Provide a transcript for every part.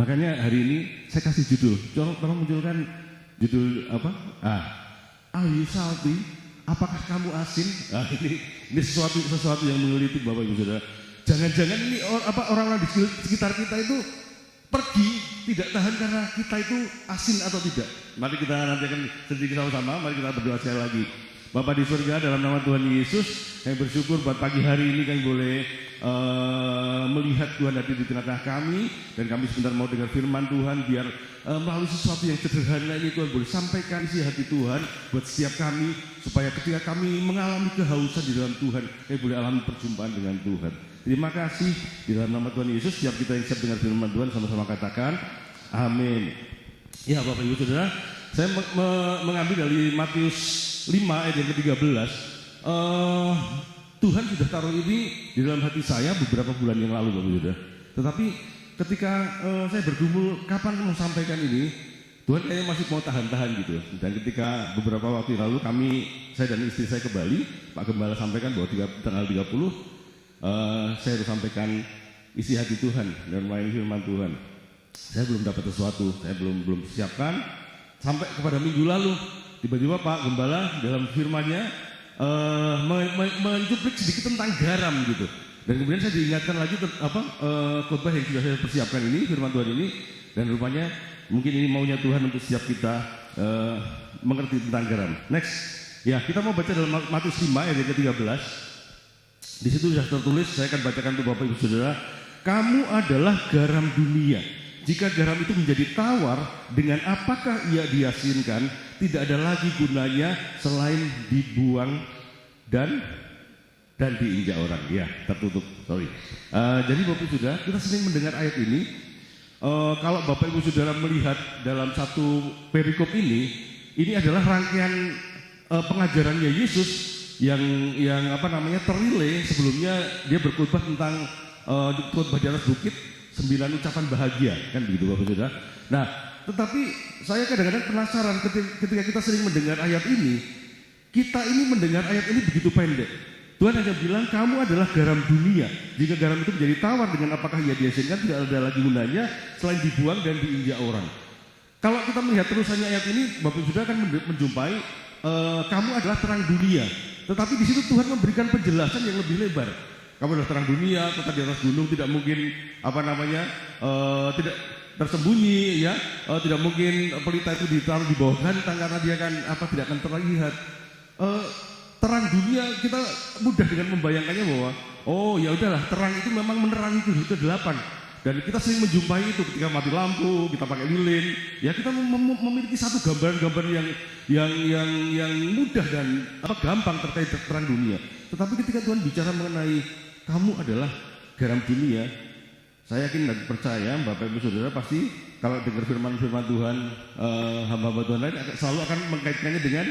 Makanya hari ini saya kasih judul. Tolong munculkan judul apa? Are you salty? Apakah kamu asin? Ini sesuatu yang mengelitik Bapak Ibu Saudara. Jangan-jangan ini orang-orang di sekitar kita itu pergi tidak tahan karena kita itu asin atau tidak. Mari kita nanti akan sedikit sama-sama. Mari kita berdoa sekali lagi. Bapak di surga, dalam nama Tuhan Yesus, kami bersyukur buat pagi hari ini kami boleh melihat Tuhan hadir di tengah-tengah kami, dan kami sebentar mau dengar firman Tuhan, biar melalui sesuatu yang sederhana ini Tuhan boleh sampaikan isi hati Tuhan buat setiap kami, supaya ketika kami mengalami kehausan di dalam Tuhan, kami boleh alami perjumpaan dengan Tuhan. Terima kasih di dalam nama Tuhan Yesus. Setiap kita yang siap dengar firman Tuhan sama-sama katakan amin. Ya Bapak Ibu Saudara, saya mengambil dari Matius 5 ayat yang ke-13. Tuhan sudah taruh ini di dalam hati saya beberapa bulan yang lalu Bapak Saudara. Tetapi ketika saya bergumul kapan mau sampaikan ini, Tuhan kayaknya masih mau tahan-tahan gitu. Dan ketika beberapa waktu lalu saya dan istri saya ke Bali, Pak Gembala sampaikan bahwa tanggal 30 saya harus sampaikan isi hati Tuhan dan melayani firman Tuhan. Saya belum dapat sesuatu, saya belum siapkan. Sampai kepada minggu lalu, tiba-tiba Pak Gembala dalam firman-Nya mencuplik sedikit tentang garam gitu. Dan kemudian saya diingatkan lagi khotbah yang sudah saya persiapkan ini, firman Tuhan ini, dan rupanya mungkin ini maunya Tuhan untuk setiap kita mengerti tentang garam. Next, ya kita mau baca dalam Matius 5 ayat ke-13. Di situ sudah tertulis, saya akan bacakan untuk Bapak Ibu Saudara. Kamu adalah garam dunia. Jika garam itu menjadi tawar, dengan apakah ia diasinkan? Tidak ada lagi gunanya selain dibuang dan diinjak orang. Ya, tertutup. Sorry. Jadi Bapak Ibu Saudara, kita sering mendengar ayat ini. Kalau Bapak Ibu Saudara melihat dalam satu perikop ini adalah rangkaian pengajarannya Yesus yang terilai. Sebelumnya dia berkhotbah tentang khotbah di atas bukit, 9 ucapan bahagia, kan begitu Bapak Saudara. Nah, tetapi saya kadang-kadang penasaran ketika kita sering mendengar ayat ini, kita ini mendengar ayat ini begitu pendek. Tuhan hanya bilang kamu adalah garam dunia. Jika garam itu menjadi tawar, dengan apakah ia diasinkan? Tidak ada lagi gunanya selain dibuang dan diinjak orang. Kalau kita melihat terusannya ayat ini, Bapak Saudara akan menjumpai kamu adalah terang dunia. Tetapi di situ Tuhan memberikan penjelasan yang lebih lebar. Kamu adalah terang dunia, kota di atas gunung tidak mungkin tidak tersembunyi, ya, tidak mungkin pelita itu ditaruh di bawah gantang karena dia tidak akan terlihat. Terang dunia kita mudah dengan membayangkannya bahwa ya udahlah, terang itu memang menerangi ke-8. Dan kita sering menjumpai itu ketika mati lampu, kita pakai lilin, ya kita memiliki satu gambaran yang mudah dan gampang terkait terang dunia. Tetapi ketika Tuhan bicara mengenai kamu adalah garam dunia, saya yakin dan percaya Bapak Ibu Saudara pasti kalau dengar firman-firman Tuhan, hamba-hamba Tuhan lain selalu akan mengkaitkannya dengan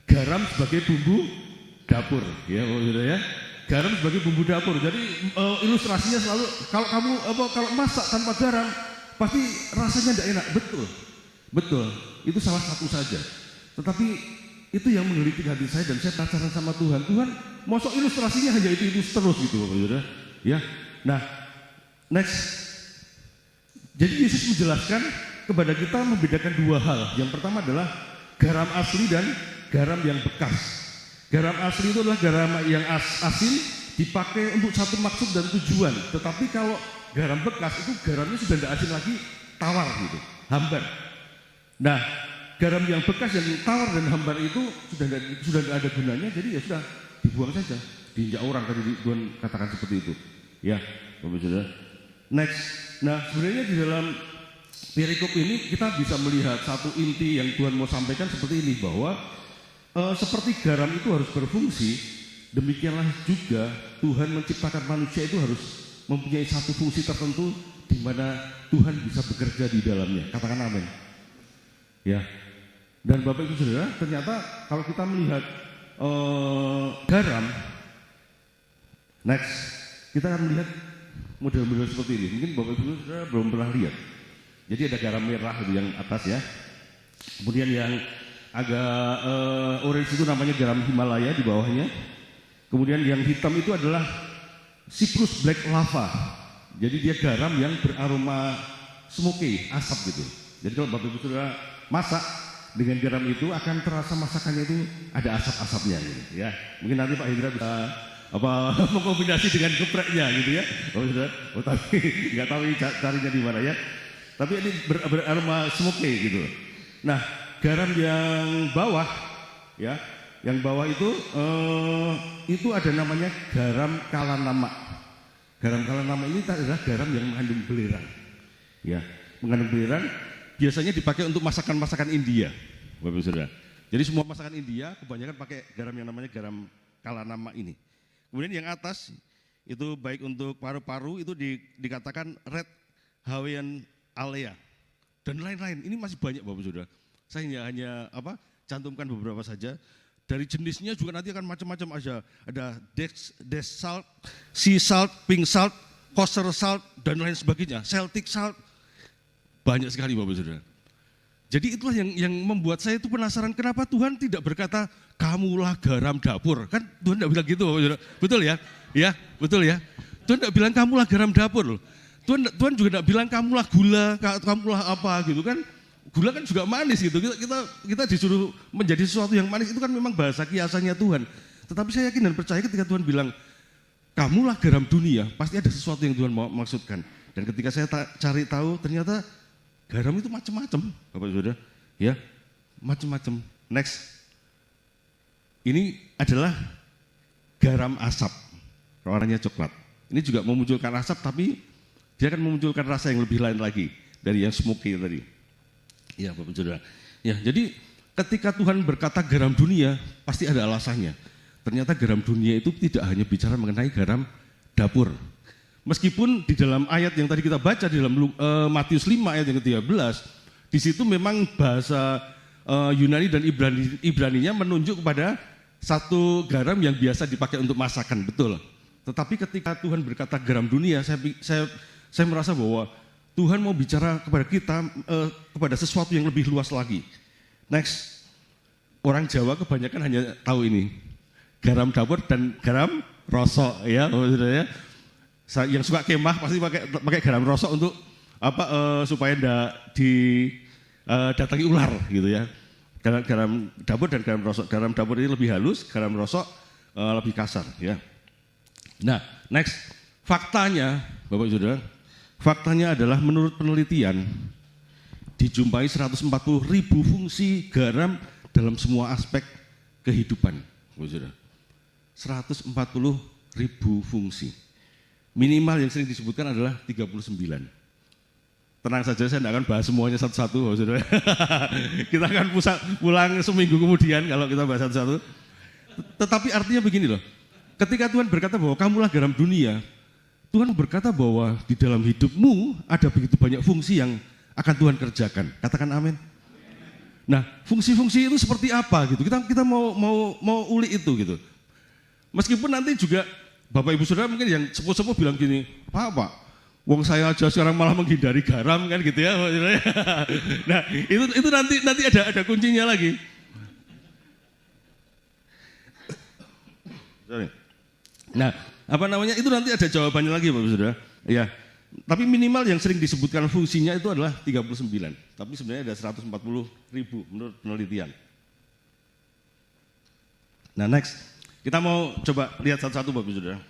garam sebagai bumbu dapur, ya Bapak Saudara ya. Garam sebagai bumbu dapur. Jadi ilustrasinya selalu kalau masak tanpa garam pasti rasanya tidak enak. Betul. Itu salah satu saja. Tetapi itu yang menggelitik hati saya dan saya penasaran sama Tuhan. Tuhan, mosok ilustrasinya hanya itu terus gitu Bapak Saudara. Ya. Nah, next. Jadi Yesus menjelaskan kepada kita membedakan dua hal. Yang pertama adalah garam asli dan garam yang bekas. Garam asli itu adalah garam yang asin, dipakai untuk satu maksud dan tujuan. Tetapi kalau garam bekas itu garamnya sudah tidak asin lagi, tawar gitu, hambar. Nah, garam yang bekas yang tawar dan hambar itu sudah tidak ada gunanya, jadi ya sudah dibuang saja, diinjak orang, tadi Tuhan katakan seperti itu. Ya, Bapak Saudara. Next. Nah, sebenarnya di dalam perikop ini kita bisa melihat satu inti yang Tuhan mau sampaikan seperti ini, bahwa seperti garam itu harus berfungsi, demikianlah juga Tuhan menciptakan manusia itu harus mempunyai satu fungsi tertentu di mana Tuhan bisa bekerja di dalamnya. Katakan amin. Ya. Dan Bapak Ibu Saudara, ternyata kalau kita melihat garam, next, kita akan melihat model-model seperti ini. Mungkin Bapak Ibu Saudara belum pernah lihat. Jadi ada garam merah itu yang atas ya. Kemudian yang agak orange itu namanya garam Himalaya di bawahnya. Kemudian yang hitam itu adalah Cyprus black lava. Jadi dia garam yang beraroma smoky, asap gitu. Jadi kalau Bapak Ibu Saudara masak dengan garam itu akan terasa masakannya itu ada asap-asapnya gitu ya. Mungkin nanti Pak Hendra bisa mengkombinasi dengan gepreknya gitu ya. Tapi nggak tahu carinya di mana ya. Tapi ini beraroma smoky gitu. Nah, garam yang bawah ya, yang bawah itu ada namanya garam kalanama. Garam kalanama ini adalah garam yang mengandung belerang. Ya, mengandung belerang biasanya dipakai untuk masakan-masakan India, Bapak Saudara. Jadi semua masakan India kebanyakan pakai garam yang namanya garam kalanama ini. Kemudian yang atas itu baik untuk paru-paru itu dikatakan red Hawaiian alea dan lain-lain. Ini masih banyak Bapak Saudara. Saya hanya cantumkan beberapa saja. Dari jenisnya juga nanti akan macam-macam aja. Ada dex salt, sea salt, pink salt, kosher salt dan lain sebagainya. Celtic salt. Banyak sekali Bapak Saudara. Jadi itulah yang membuat saya itu penasaran kenapa Tuhan tidak berkata kamulah garam dapur. Kan Tuhan tidak bilang gitu Bapak Saudara. Betul ya? Ya, betul ya. Tuhan tidak bilang kamulah garam dapur loh. Tuhan juga tidak bilang kamulah gula, kamulah apa gitu kan. Gula kan juga manis gitu. Kita disuruh menjadi sesuatu yang manis itu kan memang bahasa kiasannya Tuhan. Tetapi saya yakin dan percaya ketika Tuhan bilang kamulah garam dunia, pasti ada sesuatu yang Tuhan mau maksudkan. Dan ketika saya cari tahu ternyata garam itu macam-macam, Bapak Saudara. Ya, macam-macam. Next. Ini adalah garam asap. Warnanya coklat. Ini juga memunculkan asap tapi dia akan memunculkan rasa yang lebih lain lagi dari yang smoky tadi. Ya, Bapak Saudara. Ya, jadi ketika Tuhan berkata garam dunia, pasti ada alasannya. Ternyata garam dunia itu tidak hanya bicara mengenai garam dapur. Meskipun di dalam ayat yang tadi kita baca di dalam Matius 5 ayat yang ke-13, di situ memang bahasa Yunani dan Ibraninya menunjuk kepada satu garam yang biasa dipakai untuk masakan, betul. Tetapi ketika Tuhan berkata garam dunia, saya merasa bahwa Tuhan mau bicara kepada kita kepada sesuatu yang lebih luas lagi. Next, orang Jawa kebanyakan hanya tahu ini, garam dapur dan garam rosok ya, ya. Yang suka kemah pasti pakai garam rosok untuk supaya tidak datangi ular gitu ya. Garam dapur dan garam rosok. Garam dapur ini lebih halus, garam rosok lebih kasar ya. Nah, next, faktanya Bapak Saudara, faktanya adalah menurut penelitian dijumpai 140.000 fungsi garam dalam semua aspek kehidupan, Bapak Saudara. 140.000 fungsi. Minimal yang sering disebutkan adalah 39. Tenang saja, saya tidak akan bahas semuanya satu-satu, Bapak Saudara. Kita akan pulang seminggu kemudian kalau kita bahas satu-satu. Tetapi artinya begini loh, ketika Tuhan berkata bahwa kamulah garam dunia, Tuhan berkata bahwa di dalam hidupmu ada begitu banyak fungsi yang akan Tuhan kerjakan. Katakan amin. Nah, fungsi-fungsi itu seperti apa gitu? Kita mau ulik itu gitu. Meskipun nanti juga Bapak Ibu Saudara mungkin yang sepuh-sepuh bilang gini, Pak, wong saya aja sekarang malah menghindari garam kan gitu ya. Nah, itu nanti ada kuncinya lagi. Nah, itu nanti ada jawabannya lagi Bapak Saudara. Ya. Tapi minimal yang sering disebutkan fungsinya itu adalah 39. Tapi sebenarnya ada 140.000 menurut penelitian. Nah, next. Kita mau coba lihat satu-satu Bapak Saudara.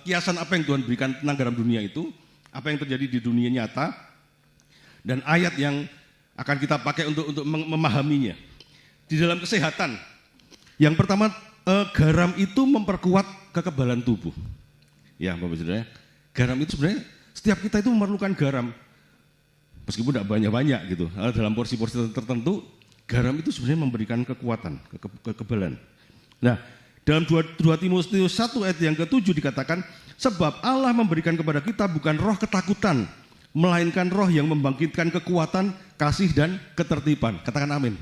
Kiasan apa yang Tuhan berikan tentang garam dunia itu, apa yang terjadi di dunia nyata, dan ayat yang akan kita pakai untuk memahaminya. Di dalam kesehatan, yang pertama garam itu memperkuat kekebalan tubuh. Ya Bapak Saudara, garam itu sebenarnya setiap kita itu memerlukan garam. Meskipun tidak banyak-banyak gitu, dalam porsi-porsi tertentu, garam itu sebenarnya memberikan kekuatan, kekebalan. Nah, dalam 2 Timotius 1 ayat yang ke-7 dikatakan, sebab Allah memberikan kepada kita bukan roh ketakutan, melainkan roh yang membangkitkan kekuatan, kasih dan ketertiban. Katakan amin.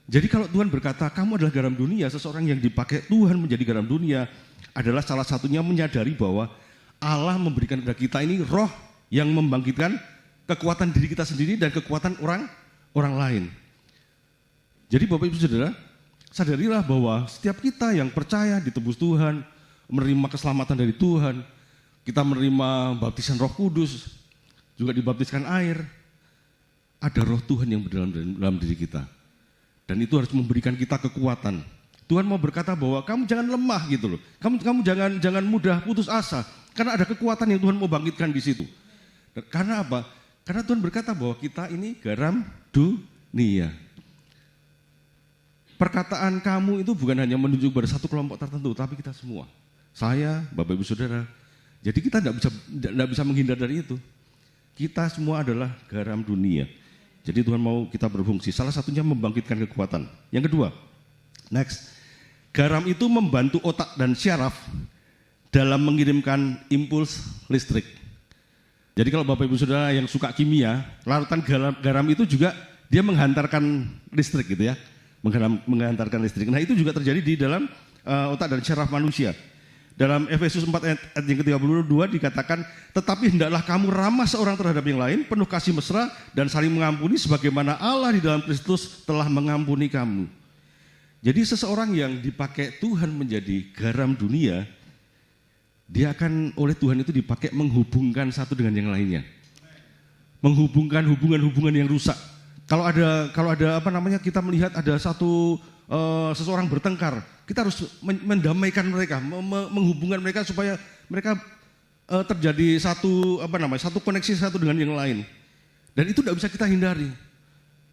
Jadi kalau Tuhan berkata, kamu adalah garam dunia, seseorang yang dipakai Tuhan menjadi garam dunia adalah salah satunya menyadari bahwa Allah memberikan kepada kita ini roh yang membangkitkan kekuatan diri kita sendiri dan kekuatan orang lain. Jadi Bapak Ibu Saudara, sadarilah bahwa setiap kita yang percaya ditebus Tuhan, menerima keselamatan dari Tuhan, kita menerima baptisan Roh Kudus, juga dibaptiskan air. Ada roh Tuhan yang berdalam dalam diri kita. Dan itu harus memberikan kita kekuatan. Tuhan mau berkata bahwa kamu jangan lemah gitu loh. Kamu jangan mudah putus asa. Karena ada kekuatan yang Tuhan mau bangkitkan di situ. Karena apa? Karena Tuhan berkata bahwa kita ini garam dunia. Perkataan kamu itu bukan hanya menunjuk pada satu kelompok tertentu, tapi kita semua. Saya, Bapak Ibu Saudara. Jadi kita tidak bisa menghindar dari itu. Kita semua adalah garam dunia. Jadi Tuhan mau kita berfungsi. Salah satunya membangkitkan kekuatan. Yang kedua, next. Garam itu membantu otak dan syaraf dalam mengirimkan impuls listrik. Jadi kalau Bapak Ibu Saudara yang suka kimia, larutan garam itu juga dia menghantarkan listrik gitu ya. Menghantarkan listrik. Nah itu juga terjadi di dalam otak dan syaraf manusia. Dalam Efesus 4 ayat yang ke-32 dikatakan, tetapi hendaklah kamu ramah seorang terhadap yang lain, penuh kasih mesra dan saling mengampuni sebagaimana Allah di dalam Kristus telah mengampuni kamu. Jadi seseorang yang dipakai Tuhan menjadi garam dunia, dia akan oleh Tuhan itu dipakai menghubungkan satu dengan yang lainnya. Menghubungkan hubungan-hubungan yang rusak. Kalau ada kita melihat ada seseorang bertengkar, kita harus mendamaikan mereka, menghubungkan mereka supaya mereka terjadi satu koneksi satu dengan yang lain. Dan itu tidak bisa kita hindari.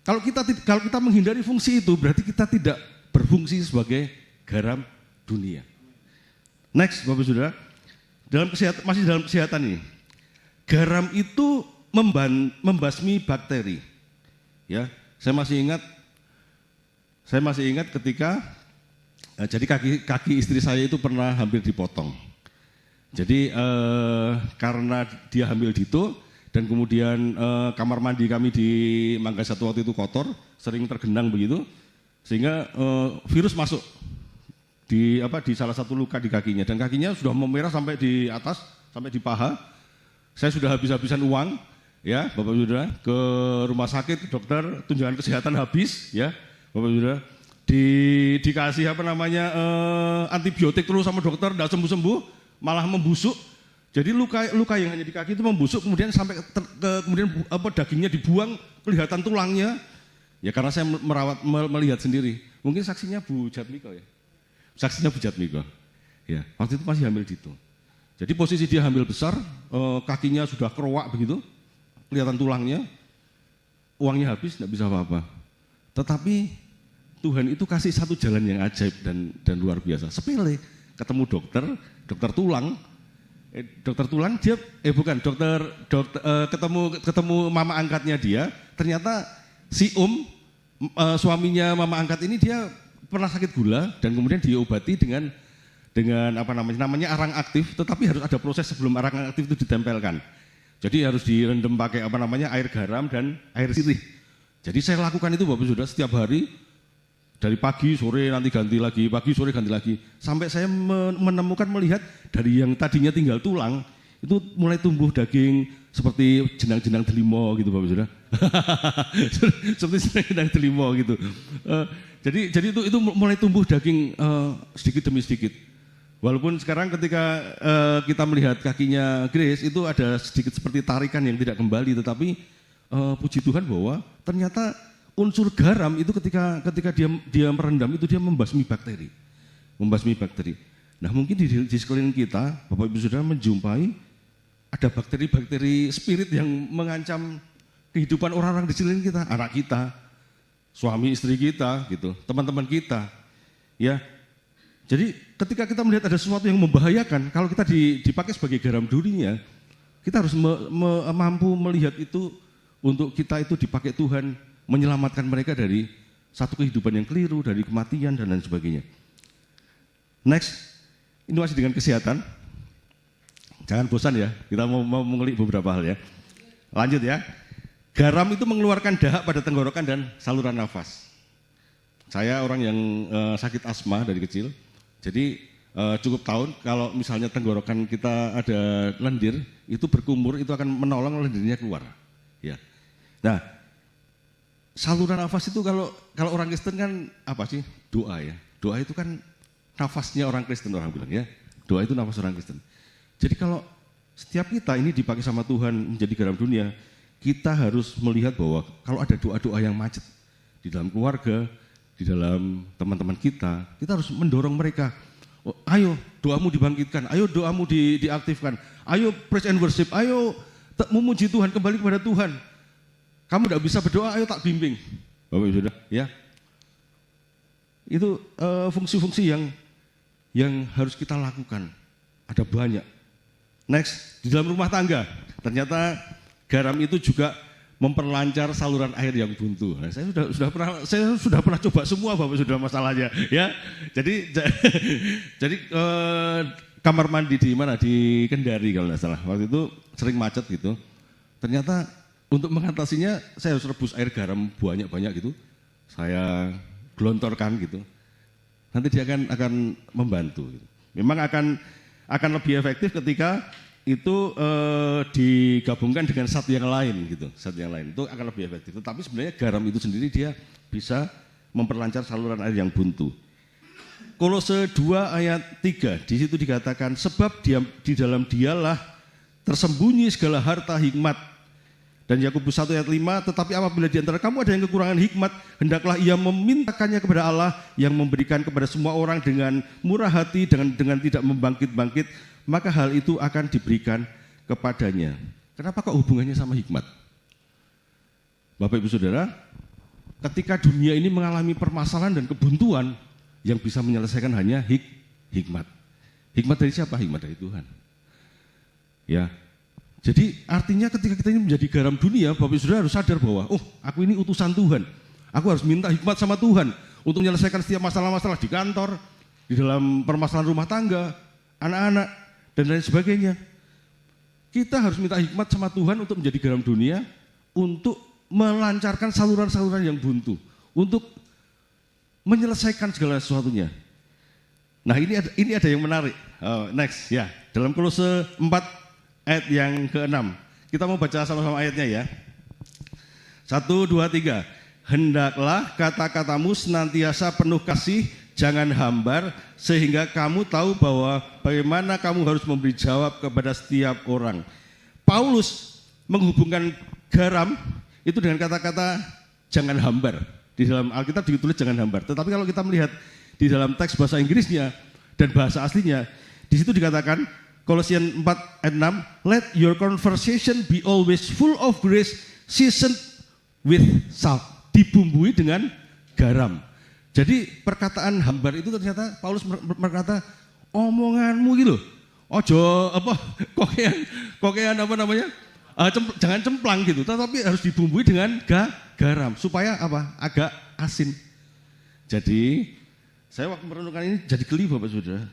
Kalau kita menghindari fungsi itu, berarti kita tidak berfungsi sebagai garam dunia. Next, Bapak Saudara, masih dalam kesehatan ini, garam itu membasmi bakteri. Ya, saya masih ingat ketika jadi kaki istri saya itu pernah hampir dipotong. Jadi karena dia hamil dito dan kemudian kamar mandi kami di Mangga Satu waktu itu kotor, sering tergenang begitu, sehingga virus masuk di salah satu luka di kakinya, dan kakinya sudah memerah sampai di atas, sampai di paha. Saya sudah habis-habisan uang. Ya, Bapak Saudara, ke rumah sakit, ke dokter, tunjangan kesehatan habis, ya, Bapak Saudara, dikasih antibiotik terus sama dokter, tidak sembuh-sembuh, malah membusuk. Jadi luka yang hanya di kaki itu membusuk, kemudian sampai dagingnya dibuang, kelihatan tulangnya. Ya karena saya melihat sendiri. Mungkin saksinya Bu Jatmiko ya, saksinya Bu Jatmiko. Ya, waktu itu masih hamil dito. Jadi posisi dia hamil besar, kakinya sudah kerowak begitu. Kelihatan tulangnya, uangnya habis, tidak bisa apa-apa. Tetapi Tuhan itu kasih satu jalan yang ajaib dan luar biasa. Sepele, ketemu dokter tulang dia, ketemu mama angkatnya dia. Ternyata si suaminya mama angkat ini dia pernah sakit gula dan kemudian diobati dengan namanya arang aktif. Tetapi harus ada proses sebelum arang aktif itu ditempelkan. Jadi harus direndam pakai air garam dan air sirih. Jadi saya lakukan itu Bapak Saudara setiap hari, dari pagi sore nanti ganti lagi, pagi sore ganti lagi, sampai saya melihat dari yang tadinya tinggal tulang itu mulai tumbuh daging seperti jenang-jenang delimo gitu Bapak Saudara. Seperti jenang-jenang delimo gitu. Jadi itu mulai tumbuh daging sedikit demi sedikit. Walaupun sekarang ketika kita melihat kakinya Grace itu ada sedikit seperti tarikan yang tidak kembali, tetapi puji Tuhan bahwa ternyata unsur garam itu ketika dia merendam itu dia membasmi bakteri. Nah mungkin di sekeliling kita, Bapak Ibu Saudara menjumpai ada bakteri-bakteri spirit yang mengancam kehidupan orang-orang di sekeliling kita, anak kita, suami istri kita, gitu, teman-teman kita, ya. Jadi ketika kita melihat ada sesuatu yang membahayakan, kalau kita dipakai sebagai garam dunia, kita harus mampu melihat itu untuk kita itu dipakai Tuhan menyelamatkan mereka dari satu kehidupan yang keliru, dari kematian dan lain sebagainya. Next, ini masih dengan kesehatan. Jangan bosan ya, kita mau mengulik beberapa hal ya. Lanjut ya. Garam itu mengeluarkan dahak pada tenggorokan dan saluran nafas. Saya orang yang sakit asma dari kecil. Jadi cukup tahun kalau misalnya tenggorokan kita ada lendir, itu berkumur, itu akan menolong lendirnya keluar. Ya. Nah, saluran nafas itu kalau orang Kristen kan apa sih? Doa ya. Doa itu kan nafasnya orang Kristen, orang bilang ya. Doa itu nafas orang Kristen. Jadi kalau setiap kita ini dipakai sama Tuhan menjadi garam dunia, kita harus melihat bahwa kalau ada doa-doa yang macet di dalam keluarga, di dalam teman-teman kita harus mendorong mereka. Oh, ayo doamu dibangkitkan, ayo doamu diaktifkan, ayo praise and worship, ayo memuji Tuhan, kembali kepada Tuhan. Kamu tidak bisa berdoa, ayo tak bimbing. Bapak Ibu Saudara, ya. Itu fungsi-fungsi yang harus kita lakukan. Ada banyak. Next, di dalam rumah tangga, ternyata garam itu juga memperlancar saluran air yang buntu. Nah, saya sudah pernah coba semua Bapak Saudara masalahnya, ya. Jadi kamar mandi di mana, di Kendari kalau tidak salah. Waktu itu sering macet gitu. Ternyata untuk mengatasinya saya harus rebus air garam banyak-banyak gitu. Saya gelontorkan gitu. Nanti dia akan membantu. Gitu. Memang akan lebih efektif ketika itu digabungkan dengan satu yang lain gitu. Satu yang lain itu akan lebih efektif. Tetapi sebenarnya garam itu sendiri dia bisa memperlancar saluran air yang buntu. Kolose 2 ayat 3, di situ dikatakan, sebab di dalam dialah tersembunyi segala harta hikmat. Dan Yakobus 1 ayat 5, tetapi apabila di antara kamu ada yang kekurangan hikmat, hendaklah ia memintakannya kepada Allah yang memberikan kepada semua orang dengan murah hati, dengan tidak membangkit-bangkit, maka hal itu akan diberikan kepadanya. Kenapa kok hubungannya sama hikmat? Bapak Ibu Saudara, ketika dunia ini mengalami permasalahan dan kebuntuan, yang bisa menyelesaikan hanya hikmat. Hikmat dari siapa? Hikmat dari Tuhan. Ya. Jadi artinya ketika kita ini menjadi garam dunia, Bapak Ibu Saudara harus sadar bahwa, oh, aku ini utusan Tuhan. Aku harus minta hikmat sama Tuhan untuk menyelesaikan setiap masalah-masalah di kantor, di dalam permasalahan rumah tangga, anak-anak, dan lain sebagainya. Kita harus minta hikmat sama Tuhan untuk menjadi garam dunia, untuk melancarkan saluran-saluran yang buntu, untuk menyelesaikan segala sesuatunya. Nah, ini ada yang menarik. Next, ya. Dalam Kolose 4 ayat yang ke-6. Kita mau baca sama-sama ayatnya ya. 1, 2, 3. Hendaklah kata-katamu senantiasa penuh kasih, jangan hambar, sehingga kamu tahu bahwa bagaimana kamu harus memberi jawab kepada setiap orang. Paulus menghubungkan garam itu dengan kata-kata jangan hambar. Di dalam Alkitab ditulis jangan hambar. Tetapi kalau kita melihat di dalam teks bahasa Inggrisnya dan bahasa aslinya, di situ dikatakan Kolosian 4 ayat 6, let your conversation be always full of grace, seasoned with salt. Dibumbui dengan garam. Jadi perkataan hambar itu ternyata Paulus berkata omonganmu gitu. Ojo apa kokean apa namanya? Jangan cemplang gitu, tetapi harus dibumbui dengan garam supaya apa? Agak asin. Jadi saya waktu merenungkan ini jadi geli Bapak Saudara,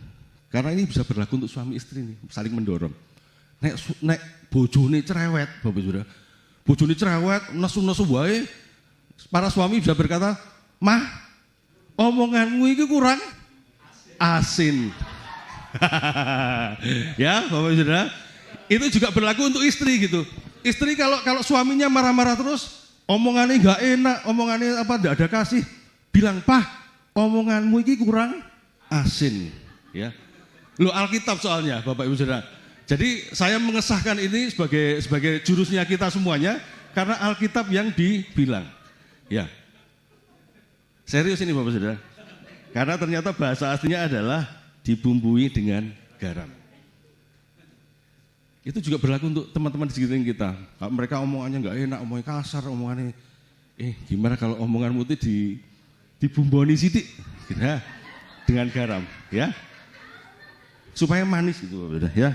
karena ini bisa berlaku untuk suami istri nih, saling mendorong. Nek bojone cerewet Bapak Saudara, bojone cerewet, nesu-nesu wae, para suami bisa berkata, mah omonganmu ini kurang asin. Ya Bapak Saudara. Itu juga berlaku untuk istri gitu. Istri kalau suaminya marah-marah terus, omongannya nggak enak, omongannya apa enggak ada kasih, bilang, "Pah, omonganmu ini kurang asin." Ya. Lo Alkitab soalnya, Bapak Ibu Saudara. Jadi saya mengesahkan ini sebagai jurusnya kita semuanya karena Alkitab yang dibilang. Ya. Serius ini Bapak Saudara. Karena ternyata bahasa aslinya adalah dibumbui dengan garam. Itu juga berlaku untuk teman-teman di sekeliling kita. Kalau mereka omongannya nggak enak, omongnya kasar, omongannya, gimana kalau omonganmu itu dibumboni sidik, gitu, ya, dengan garam, ya, supaya manis gitu, ya.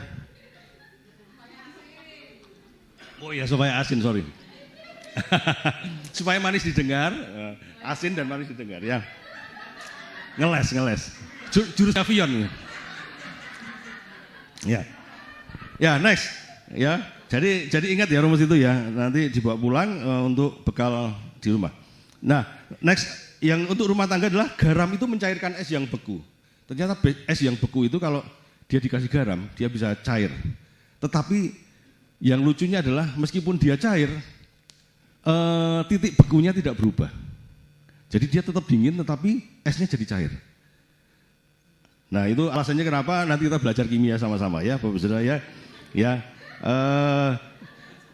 Oh ya, supaya asin, sorry. Supaya manis didengar, asin dan manis didengar, ya. Ngeles. Jurus Avion, ya. Ya, next. Ya. Jadi ingat ya rumus itu ya. Nanti dibawa pulang untuk bekal di rumah. Nah, next yang untuk rumah tangga adalah garam itu mencairkan es yang beku. Ternyata es yang beku itu kalau dia dikasih garam, dia bisa cair. Tetapi yang lucunya adalah meskipun dia cair, titik bekunya tidak berubah. Jadi dia tetap dingin tetapi esnya jadi cair. Nah, itu alasannya kenapa nanti kita belajar kimia sama-sama ya, Bapak Saudara ya. Ya,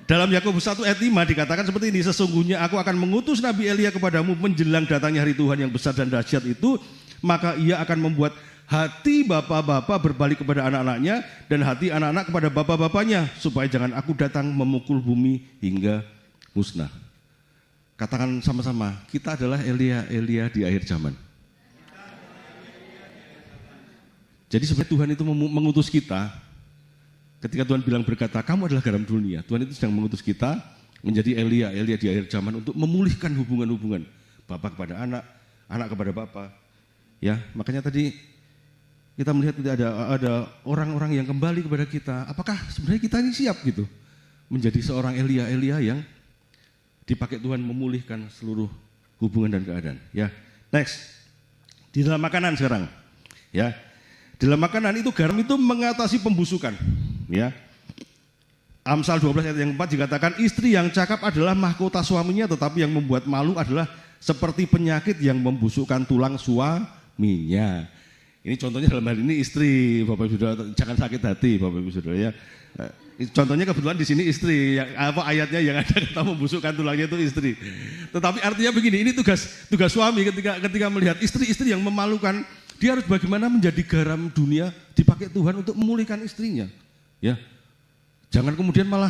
Dalam Yakobus 1 ayat 5 dikatakan seperti ini, sesungguhnya aku akan mengutus Nabi Elia kepadamu menjelang datangnya hari Tuhan yang besar dan dahsyat itu, maka ia akan membuat hati bapak-bapak berbalik kepada anak-anaknya dan hati anak-anak kepada bapak-bapaknya, supaya jangan aku datang memukul bumi hingga musnah. Katakan sama-sama, kita adalah Elia di akhir zaman. Jadi sebenarnya Tuhan itu mengutus kita. Ketika Tuhan bilang berkata, kamu adalah garam dunia, Tuhan itu sedang mengutus kita menjadi Elia di akhir zaman untuk memulihkan hubungan-hubungan bapak kepada anak, anak kepada bapak. Ya, makanya tadi kita melihat tidak ada orang-orang yang kembali kepada kita. Apakah sebenarnya kita ini siap gitu menjadi seorang Elia yang dipakai Tuhan memulihkan seluruh hubungan dan keadaan. Ya, next di dalam makanan sekarang. Ya, di dalam makanan itu garam itu mengatasi pembusukan. Ya, Amsal 12 ayat yang 4 dikatakan, istri yang cakap adalah mahkota suaminya, tetapi yang membuat malu adalah seperti penyakit yang membusukkan tulang suaminya. Ini contohnya dalam hal ini istri, Bapak Ibu Saudara, jangan sakit hati Bapak Ibu Saudara ya. Contohnya kebetulan di sini istri, ayatnya yang ada kata membusukkan tulangnya itu istri. Tetapi artinya begini, ini tugas suami ketika melihat istri-istri yang memalukan, dia harus bagaimana menjadi garam dunia dipakai Tuhan untuk memulihkan istrinya. Ya, jangan kemudian malah,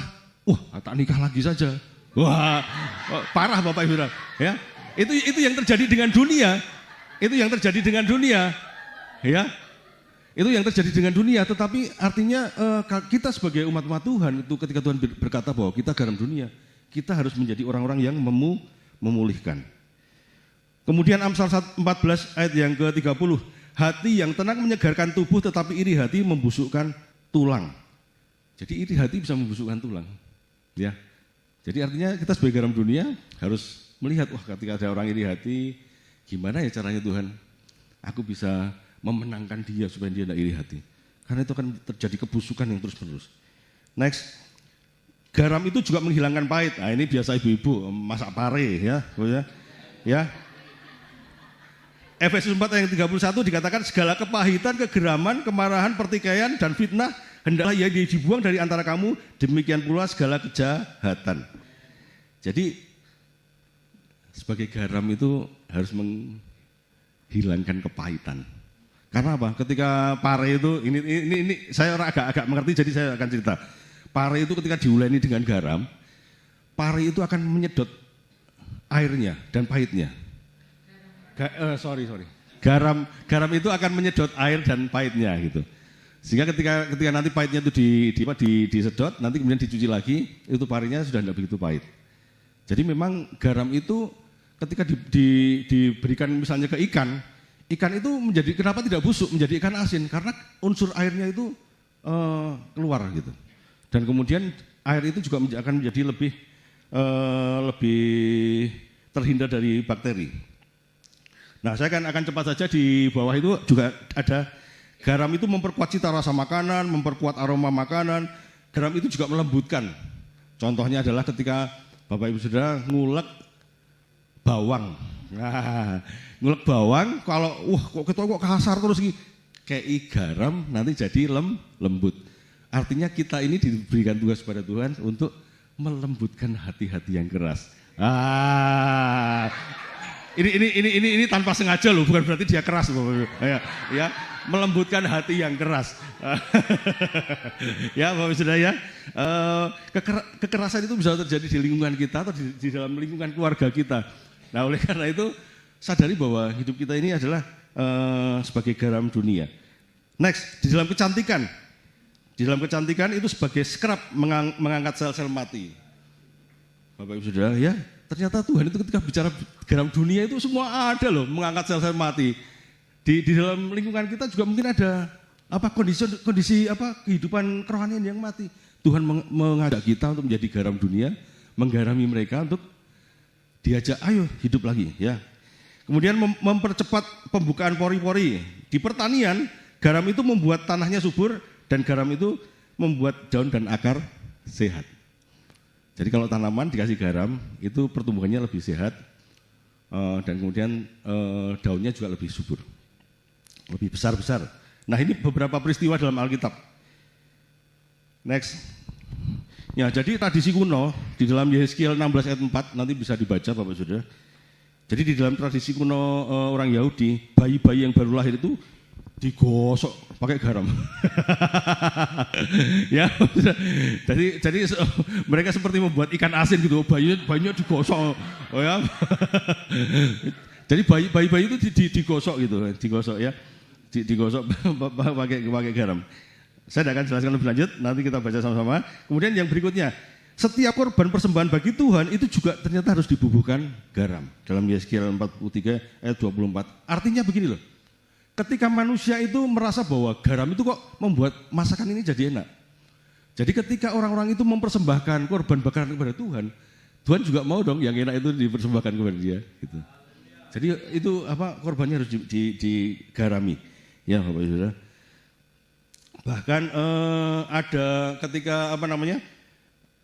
tak nikah lagi saja. Wah, parah Bapak Ibu Saudara. Ya, itu yang terjadi dengan dunia. Itu yang terjadi dengan dunia. Ya, itu yang terjadi dengan dunia. Tetapi artinya kita sebagai umat-umat Tuhan itu ketika Tuhan berkata bahwa kita garam dunia, kita harus menjadi orang-orang yang memulihkan. Kemudian Amsal 14 ayat yang ke-30, hati yang tenang menyegarkan tubuh, tetapi iri hati membusukkan tulang. Jadi iri hati bisa membusukkan tulang, ya. Jadi artinya kita sebagai garam dunia harus melihat, ketika ada orang iri hati, gimana ya caranya Tuhan? Aku bisa memenangkan dia supaya dia tidak iri hati. Karena itu akan terjadi kebusukan yang terus-menerus. Next, garam itu juga menghilangkan pahit. Nah, ini biasa ibu-ibu masak pare, ya. Efesus 4 ayat 31 dikatakan, segala kepahitan, kegeraman, kemarahan, pertikaian, dan fitnah hendaklah ia dibuang dari antara kamu, demikian pula segala kejahatan. Jadi sebagai garam itu harus menghilangkan kepahitan. Karena apa? Ketika pare itu ini saya agak mengerti, jadi saya akan cerita. Pare itu ketika diuleni dengan garam, pare itu akan menyedot airnya dan pahitnya. Garam itu akan menyedot air dan pahitnya gitu. Sehingga ketika nanti pahitnya itu disedot, nanti kemudian dicuci lagi, itu parinya sudah tidak begitu pahit. Jadi memang garam itu ketika diberikan misalnya ke ikan itu menjadi, kenapa tidak busuk menjadi ikan asin? Karena unsur airnya itu keluar gitu. Dan kemudian air itu juga akan menjadi lebih terhindar dari bakteri. Nah, saya akan cepat saja, di bawah itu juga ada. Garam itu memperkuat cita rasa makanan, memperkuat aroma makanan. Garam itu juga melembutkan. Contohnya adalah ketika Bapak Ibu Saudara ngulek bawang. Nah, ngulek bawang, kalau kok kasar terus kayak garam nanti jadi lembut. Artinya kita ini diberikan tugas pada Tuhan untuk melembutkan hati-hati yang keras. Ini tanpa sengaja loh, bukan berarti dia keras loh. Ya, melembutkan hati yang keras. Ya, Bapak Saudara ya. Kekerasan itu bisa terjadi di lingkungan kita atau di dalam lingkungan keluarga kita. Nah, oleh karena itu sadari bahwa hidup kita ini adalah sebagai garam dunia. Next, di dalam kecantikan. Di dalam kecantikan itu sebagai scrub mengangkat sel-sel mati. Bapak Ibu Saudara ya, ternyata Tuhan itu ketika bicara garam dunia itu semua ada loh, mengangkat sel-sel mati. Di dalam lingkungan kita juga mungkin ada kondisi kehidupan kerohanian yang mati. Tuhan mengajak kita untuk menjadi garam dunia, menggarami mereka untuk diajak ayo hidup lagi ya. Kemudian mempercepat pembukaan pori-pori. Di pertanian, garam itu membuat tanahnya subur dan garam itu membuat daun dan akar sehat. Jadi kalau tanaman dikasih garam itu pertumbuhannya lebih sehat dan kemudian daunnya juga lebih subur, lebih besar-besar. Nah, ini beberapa peristiwa dalam Alkitab. Next. Ya, jadi tradisi kuno di dalam Yehezkiel 16 ayat 4 nanti bisa dibaca Bapak Saudara. Jadi di dalam tradisi kuno orang Yahudi, bayi-bayi yang baru lahir itu digosok pakai garam. Ya, jadi mereka seperti membuat ikan asin gitu, bayinya digosok. Oh ya. Jadi bayi-bayi itu digosok gitu, digosok ya. Digosok pakai garam. Saya tidak akan jelaskan lebih lanjut, nanti kita baca sama-sama. Kemudian yang berikutnya, setiap korban persembahan bagi Tuhan itu juga ternyata harus dibubuhkan garam. Dalam Yehezkiel 43 ayat 24. Artinya begini loh, ketika manusia itu merasa bahwa garam itu kok membuat masakan ini jadi enak. Jadi ketika orang-orang itu mempersembahkan korban bakaran kepada Tuhan, Tuhan juga mau dong yang enak itu dipersembahkan kepada dia. Gitu. Jadi itu korbannya harus digarami. Ya Bapak Saudara. Bahkan ada ketika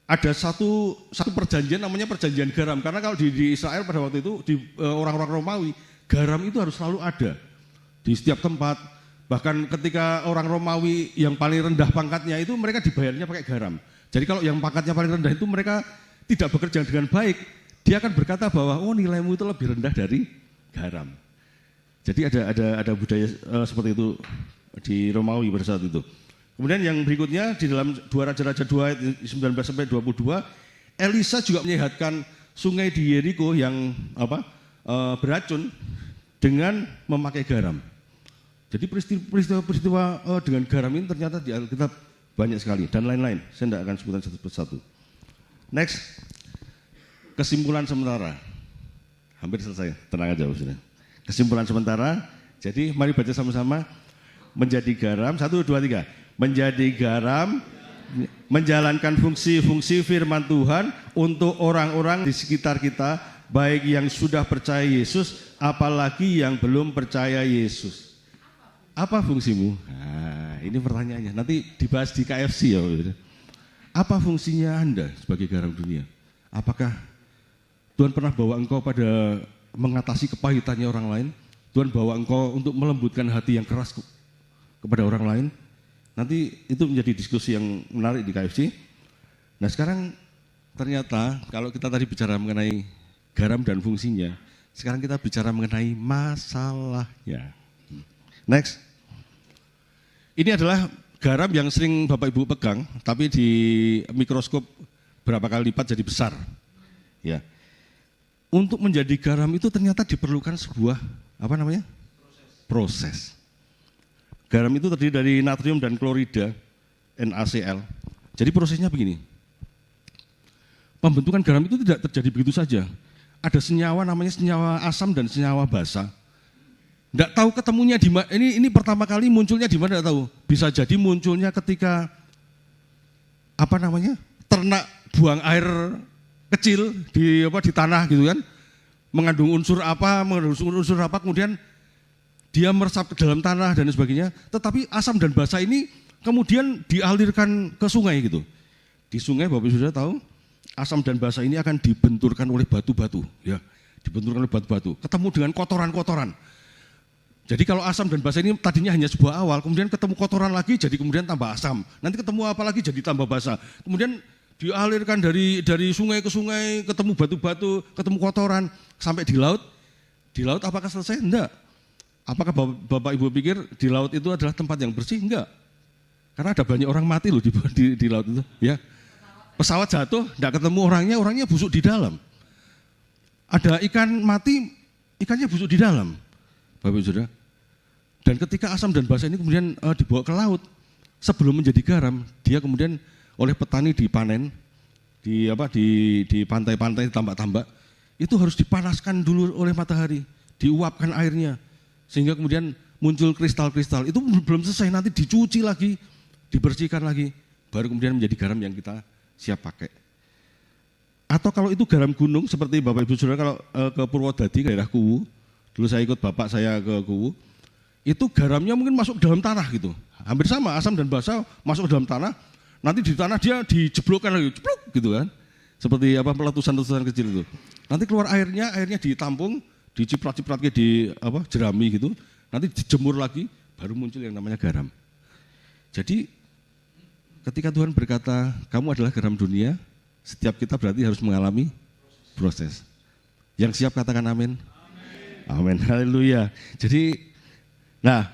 ada satu perjanjian namanya perjanjian garam, karena kalau di Israel pada waktu itu di orang-orang Romawi garam itu harus selalu ada di setiap tempat. Bahkan ketika orang Romawi yang paling rendah pangkatnya itu mereka dibayarnya pakai garam. Jadi kalau yang pangkatnya paling rendah itu mereka tidak bekerja dengan baik, dia akan berkata bahwa nilaimu itu lebih rendah dari garam. Jadi ada budaya seperti itu di Romawi pada saat itu. Kemudian yang berikutnya di dalam 2 Raja-Raja 2 ayat 19 sampai 22, Elisa juga menyehatkan sungai di Yeriko yang beracun dengan memakai garam. Jadi peristiwa dengan garam ini ternyata di Alkitab banyak sekali dan lain-lain. Saya tidak akan sebutkan satu persatu. Next, kesimpulan sementara. Hampir selesai, tenang aja Saudara. Kesimpulan sementara. Jadi mari baca sama-sama. Menjadi garam, 1, 2, 3. Menjadi garam, menjalankan fungsi-fungsi firman Tuhan untuk orang-orang di sekitar kita, baik yang sudah percaya Yesus, apalagi yang belum percaya Yesus. Apa fungsimu? Nah, ini pertanyaannya. Nanti dibahas di KFC ya. Apa fungsinya Anda sebagai garam dunia? Apakah Tuhan pernah bawa engkau pada mengatasi kepahitannya orang lain? Tuhan bawa engkau untuk melembutkan hati yang keras kepada orang lain? Nanti itu menjadi diskusi yang menarik di KFC. Nah sekarang ternyata kalau kita tadi bicara mengenai garam dan fungsinya, sekarang kita bicara mengenai masalahnya. Next. Ini adalah garam yang sering Bapak Ibu pegang, tapi di mikroskop berapa kali lipat jadi besar. Ya. Untuk menjadi garam itu ternyata diperlukan sebuah proses. Garam itu terdiri dari natrium dan klorida, NaCl. Jadi prosesnya begini. Pembentukan garam itu tidak terjadi begitu saja. Ada senyawa namanya senyawa asam dan senyawa basa. Tidak tahu ketemunya di mana. Ini pertama kali munculnya di mana tidak tahu. Bisa jadi munculnya ketika ternak buang air kecil di tanah gitu kan. Mengandung unsur apa, kemudian dia meresap ke dalam tanah dan sebagainya, tetapi asam dan basa ini kemudian dialirkan ke sungai gitu. Di sungai Bapak Ibu sudah tahu, asam dan basa ini akan dibenturkan oleh batu-batu, ya, dibenturkan oleh batu-batu, ketemu dengan kotoran-kotoran. Jadi kalau asam dan basa ini tadinya hanya sebuah awal, kemudian ketemu kotoran lagi, jadi kemudian tambah asam. Nanti ketemu apa lagi, jadi tambah basa. Kemudian dialirkan dari sungai ke sungai, ketemu batu-batu, ketemu kotoran, sampai di laut. Di laut apakah selesai? Enggak. Apakah Bapak Ibu pikir di laut itu adalah tempat yang bersih? Enggak. Karena ada banyak orang mati loh di laut itu. Ya. Pesawat jatuh, enggak ketemu orangnya busuk di dalam. Ada ikan mati, ikannya busuk di dalam. Bapak Ibu Saudara. Dan ketika asam dan basa ini kemudian dibawa ke laut, sebelum menjadi garam, dia kemudian oleh petani dipanen di pantai-pantai, tambak-tambak, itu harus dipanaskan dulu oleh matahari, diuapkan airnya, sehingga kemudian muncul kristal-kristal. Itu belum selesai, nanti dicuci lagi, dibersihkan lagi, baru kemudian menjadi garam yang kita siap pakai. Atau kalau itu garam gunung, seperti Bapak Ibu Saudara kalau ke Purwodadi, daerah Kuwu, dulu saya ikut bapak saya ke Kuwu, itu garamnya mungkin masuk ke dalam tanah gitu, hampir sama, asam dan basa masuk ke dalam tanah, nanti di tanah dia dijeblokkan lagi, cepluk gitu kan, seperti peletusan-letusan kecil itu. Nanti keluar airnya ditampung, diciprat-cipratnya di jerami gitu, nanti dijemur lagi, baru muncul yang namanya garam. Jadi ketika Tuhan berkata, kamu adalah garam dunia, setiap kita berarti harus mengalami proses. Yang siap katakan amin. Amin. Haleluya. Jadi, nah,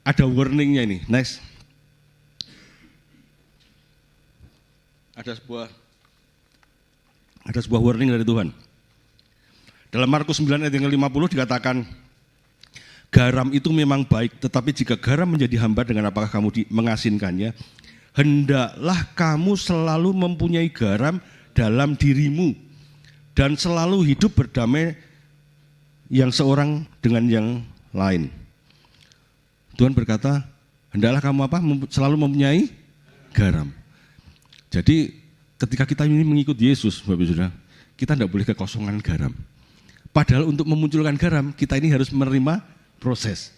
ada warningnya ini. Next. Ada sebuah warning dari Tuhan. Dalam Markus 9 ayat yang ke-50 dikatakan, garam itu memang baik, tetapi jika garam menjadi hambar, dengan apakah kamu mengasinkannya? Hendaklah kamu selalu mempunyai garam dalam dirimu dan selalu hidup berdamai yang seorang dengan yang lain. Tuhan berkata, hendaklah kamu apa? Selalu mempunyai garam. Jadi ketika kita ini mengikut Yesus, Bapak Ibu Saudara, kita tidak boleh kekosongan garam. Padahal untuk memunculkan garam, kita ini harus menerima proses.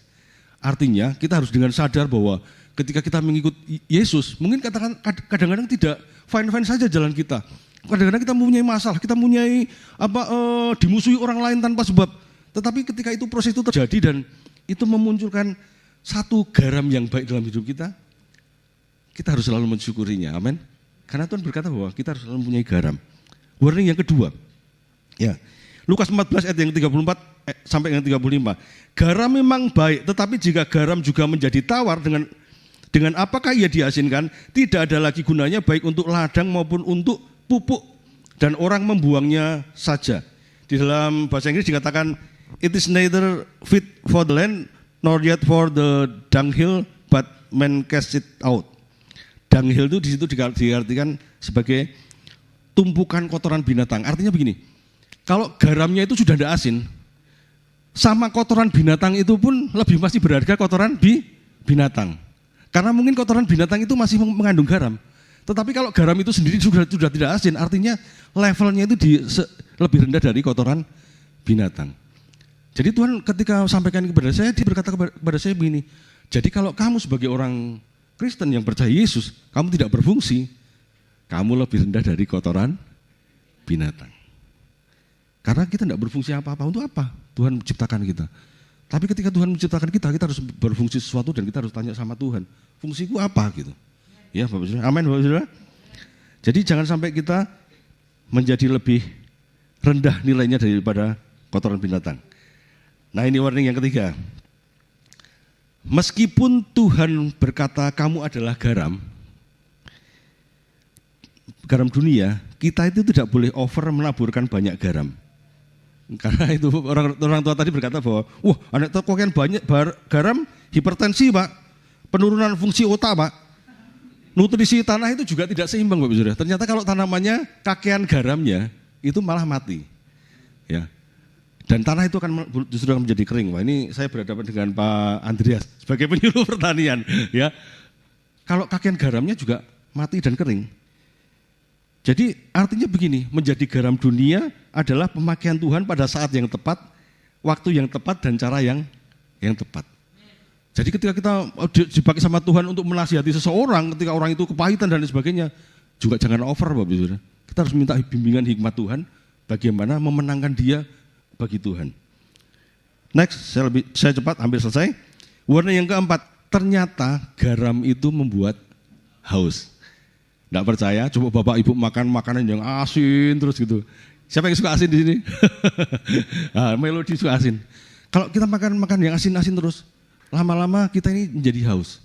Artinya kita harus dengan sadar bahwa ketika kita mengikut Yesus, mungkin katakan kadang-kadang tidak fine-fine saja jalan kita. Kadang-kadang kita mempunyai masalah, kita mempunyai dimusuhi orang lain tanpa sebab. Tetapi ketika itu proses itu terjadi dan itu memunculkan satu garam yang baik dalam hidup kita harus selalu mensyukurinya. Amin. Karena Tuhan berkata bahwa kita harus selalu mempunyai garam. Warning yang kedua. Ya. Lukas 14 ayat yang 34 sampai yang 35. Garam memang baik, tetapi jika garam juga menjadi tawar, dengan apakah ia diasinkan? Tidak ada lagi gunanya baik untuk ladang maupun untuk pupuk, dan orang membuangnya saja. Di dalam bahasa Inggris dikatakan, it is neither fit for the land nor yet for the dunghill, but man cast it out. Dunghill itu di situ diartikan sebagai tumpukan kotoran binatang. Artinya begini, kalau garamnya itu sudah tidak asin, sama kotoran binatang itu pun lebih masih berharga kotoran binatang. Karena mungkin kotoran binatang itu masih mengandung garam. Tetapi kalau garam itu sendiri sudah tidak asin, artinya levelnya itu lebih rendah dari kotoran binatang. Jadi Tuhan ketika sampaikan kepada saya, dia berkata kepada saya begini, jadi kalau kamu sebagai orang Kristen yang percaya Yesus, kamu tidak berfungsi, kamu lebih rendah dari kotoran binatang. Karena kita tidak berfungsi apa-apa. Untuk apa Tuhan menciptakan kita? Tapi ketika Tuhan menciptakan kita harus berfungsi sesuatu dan kita harus tanya sama Tuhan, fungsiku apa gitu? Ya, Bapak Saudara. Amin, Bapak Saudara. Jadi jangan sampai kita menjadi lebih rendah nilainya daripada kotoran binatang. Nah, ini warning yang ketiga. Meskipun Tuhan berkata kamu adalah garam dunia, kita itu tidak boleh over menaburkan banyak garam. Karena itu orang tua tadi berkata bahwa, wah anak tokoh banyak garam, hipertensi Pak, penurunan fungsi otak Pak, nutrisi tanah itu juga tidak seimbang Bapak Saudara. Ternyata kalau tanamannya kakean garamnya itu malah mati, ya. Dan tanah itu akan justru akan menjadi kering. Wah, ini saya berhadapan dengan Pak Andreas sebagai penyuluh pertanian, ya. Kalau kakean garamnya juga mati dan kering. Jadi artinya begini, menjadi garam dunia adalah pemakaian Tuhan pada saat yang tepat, waktu yang tepat dan cara yang tepat. Jadi ketika kita dipakai sama Tuhan untuk menasihati seseorang, ketika orang itu kepahitan dan sebagainya, juga jangan over Bapak Ibu. Kita harus minta bimbingan hikmat Tuhan, bagaimana memenangkan dia bagi Tuhan. Next, saya cepat hampir selesai. Warna yang keempat, ternyata garam itu membuat haus. Tidak percaya, coba Bapak Ibu makan makanan yang asin terus gitu. Siapa yang suka asin di sini? Nah, Melodi suka asin. Kalau kita makan yang asin-asin terus, lama-lama kita ini menjadi haus.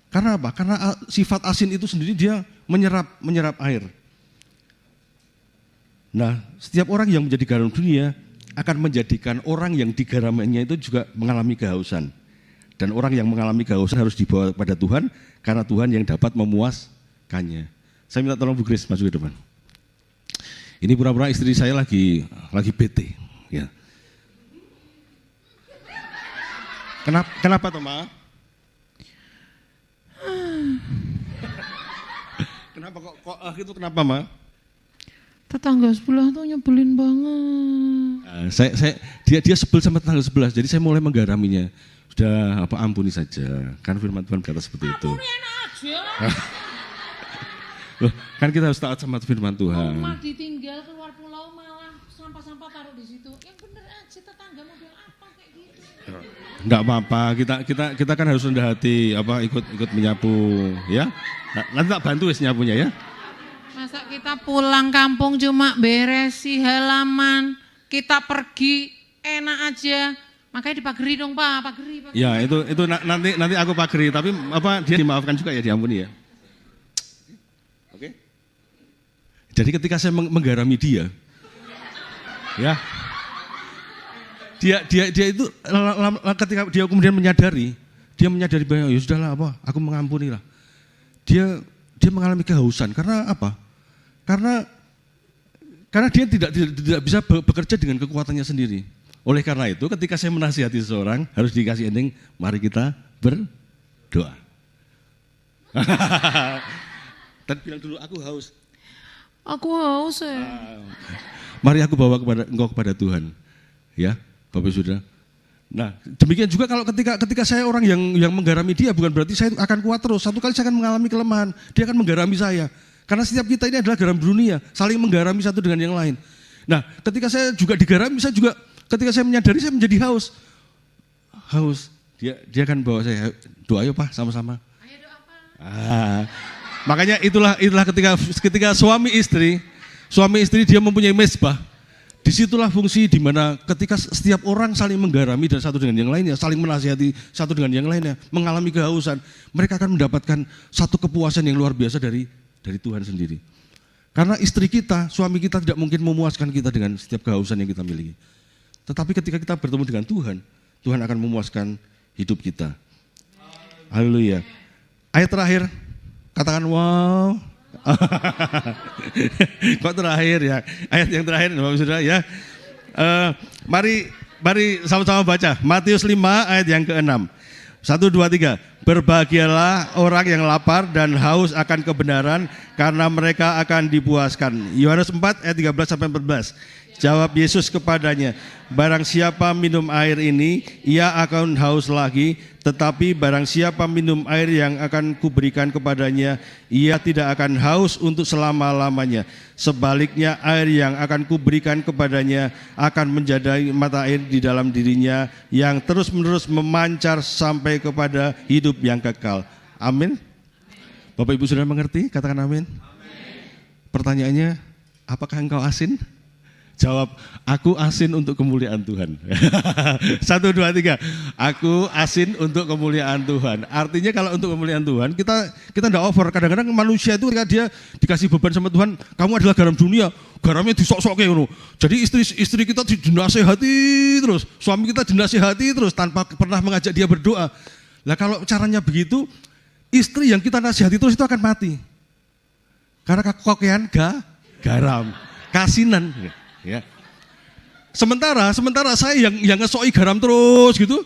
Karena apa? Karena sifat asin itu sendiri dia menyerap air. Nah, setiap orang yang menjadi garam dunia akan menjadikan orang yang digaraminya itu juga mengalami kehausan. Dan orang yang mengalami kehausan harus dibawa pada Tuhan, karena Tuhan yang dapat memuaskannya. Saya minta tolong Bu Grace masuk ke depan. Ini pura-pura istri saya lagi bete, ya. Kenapa toh, Ma? Kenapa kok itu kenapa, Ma? Tetangga sebelah tuh nyebelin banget. Nah, dia sebel sama tetangga sebelah, jadi saya mulai menggaraminya. Sudah ampuni saja. Kan firman Tuhan berkata seperti itu. Ampuni aja. Loh, kan kita harus taat sama firman Tuhan. Rumah ditinggal keluar pulau malah sampah-sampah taruh di situ. Yang bener aja tetangga model apa kayak gitu. Enggak apa-apa, kita kan harus rendah hati, ikut menyapu, ya. Nah, nanti tak bantu nyapunya ya. Masa kita pulang kampung cuma beresi halaman, kita pergi enak aja. Makanya dipageri dong Pak, pageri. Ya itu nanti aku pageri, tapi dia dimaafkan juga ya, diampuni ya. Oke. Jadi ketika saya menggarami dia, ya, dia itu ketika dia kemudian menyadari bahwa ya sudahlah aku mengampuni lah. Dia mengalami kehausan karena apa? Karena dia tidak bisa bekerja dengan kekuatannya sendiri. Oleh karena itu ketika saya menasihati seseorang harus dikasih ending, mari kita berdoa. Tadi bilang dulu aku haus. Aku haus ya. Mari aku bawa engkau kepada Tuhan. Ya, Bapak Saudara. Nah, demikian juga kalau ketika saya orang yang menggarami dia, bukan berarti saya akan kuat terus. Satu kali saya akan mengalami kelemahan, dia akan menggarami saya. Karena setiap kita ini adalah garam dunia, saling menggarami satu dengan yang lain. Nah, ketika saya juga digarami, ketika saya menyadari saya menjadi haus. Dia akan bawa saya, doa yuk Pak sama-sama. Ayo doa Pak. Makanya itulah ketika suami istri dia mempunyai mezbah. Disitulah fungsi di mana ketika setiap orang saling menggarami dan satu dengan yang lainnya, saling menasihati satu dengan yang lainnya, mengalami kehausan, mereka akan mendapatkan satu kepuasan yang luar biasa dari Tuhan sendiri. Karena istri kita, suami kita tidak mungkin memuaskan kita dengan setiap kehausan yang kita miliki. Tetapi ketika kita bertemu dengan Tuhan, Tuhan akan memuaskan hidup kita. Haleluya. Ayat terakhir, katakan wow. Kok terakhir ya? Ayat yang terakhir Bapak Saudara ya. Mari sama-sama baca Matius 5 ayat yang ke-6. 1, 2, 3. Berbahagialah orang yang lapar dan haus akan kebenaran, karena mereka akan dipuaskan. Yohanes 4 ayat 13 sampai 14. Jawab Yesus kepadanya, barang siapa minum air ini, ia akan haus lagi, tetapi barang siapa minum air yang akan kuberikan kepadanya, ia tidak akan haus untuk selama-lamanya. Sebaliknya air yang akan kuberikan kepadanya akan menjadi mata air di dalam dirinya, yang terus-menerus memancar sampai kepada hidup yang kekal. Amin. Bapak Ibu sudah mengerti? Katakan amin. Pertanyaannya, apakah engkau asin? Jawab, aku asin untuk kemuliaan Tuhan. 1, 2, 3. Aku asin untuk kemuliaan Tuhan. Artinya kalau untuk kemuliaan Tuhan, kita tidak over. Kadang-kadang manusia itu ketika dia dikasih beban sama Tuhan, kamu adalah garam dunia, garamnya disok-sok kayak gitu. Jadi istri kita dinasehati terus, suami kita dinasehati terus tanpa pernah mengajak dia berdoa. Lah kalau caranya begitu, istri yang kita nasihati terus itu akan mati. Karena kekokean garam, kasinan. Ya. Sementara saya yang ngesoi garam terus gitu,